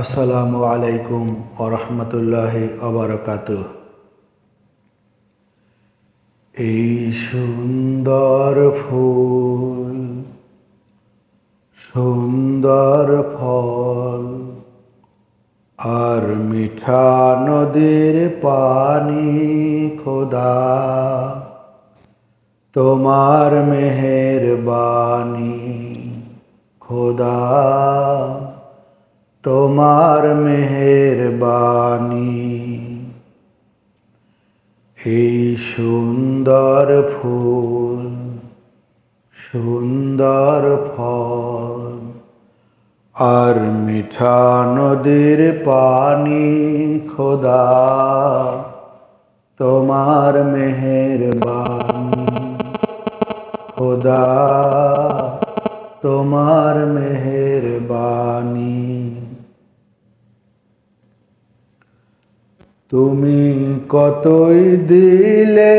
আসসালামু আলাইকুম ওয়া রাহমাতুল্লাহি ওয়া বারাকাতুহু। এই সুন্দর ফুল, সুন্দর ফল আর মিঠা নদীর পানি, খোদা তোমার মেহেরবানি, খোদা তোমার মেহেরবানি। এই সুন্দর ফুল, সুন্দর ফল আর মিঠা নদীর পানি, খোদা তোমার মেহেরবানি, খোদা তোমার মেহেরবানি। তুমি কতই দিলে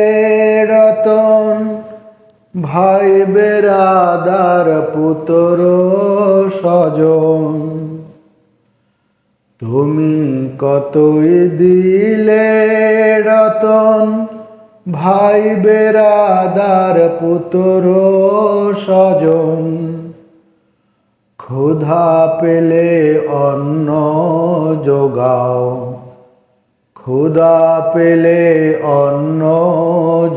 রতন, ভাই বেরাদার পুত্র স্বজন। তুমি কতই দিলে রতন, ভাই বেরাদার পুত্র স্বজন। ক্ষুধা পেলে অন্ন যোগাও, ক্ষুধা পেলে অন্ন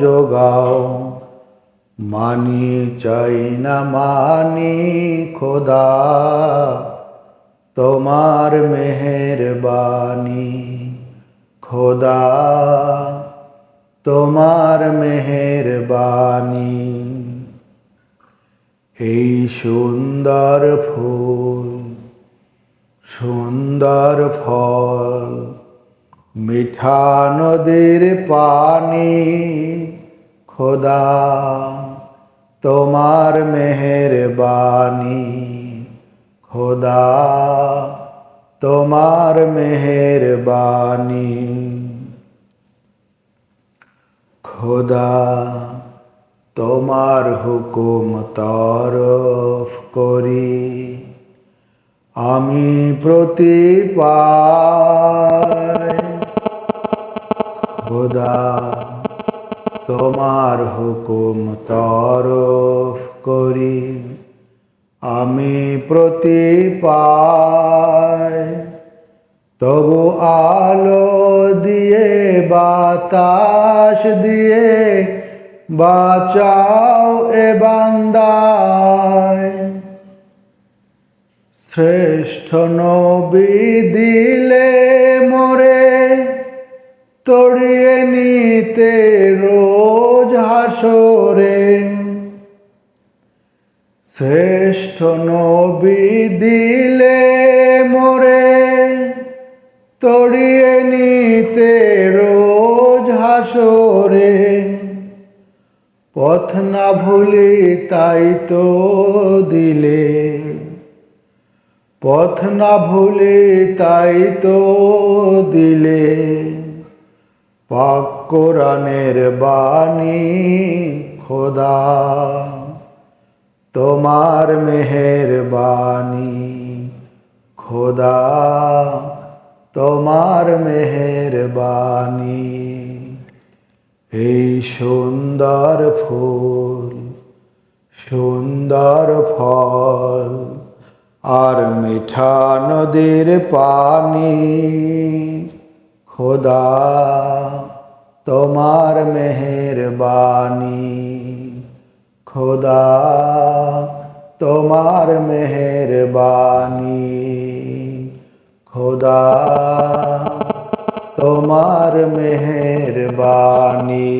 যোগাও। মানি চাই না মানি, খোদা তোমার মেহেরবানি, খোদা তোমার মেহেরবানি। এই সুন্দর ফুল, সুন্দর ফল, মিঠা নদীর পানি, খোদা তোমার মেহেরবানি, খোদা তোমার মেহেরবানি। খোদা তোমার হুকুম তরফ করি আমি প্রতি পাই। খোদা তোমার হুকুম তরফ করি আমি প্রতি পাই। তবু আলো দিয়ে বাতাস দিয়ে বাঁচাও এ বান্দায়। শ্রেষ্ঠ নবী দিলে মোরে তড়িয়ে নিতে রোজ হাসরে। শ্রেষ্ঠ নবী দিলে মোরে তড়িয়ে নিতে রোজ হাসরে। পথ না ভুলি তাই তো দিলে, পথ না ভুলি তাই তো দিলে। পাক কোরআনের বাণী, খোদা তোমার মেহেরবানি, খোদা তোমার মেহেরবানি। এই সুন্দর ফুল, সুন্দর ফল আর মিঠা নদীর পানি, খোদা তোমার মেহেরবানি, খোদা তোমার মেহেরবানি, খোদা তোমার মেহেরবানি।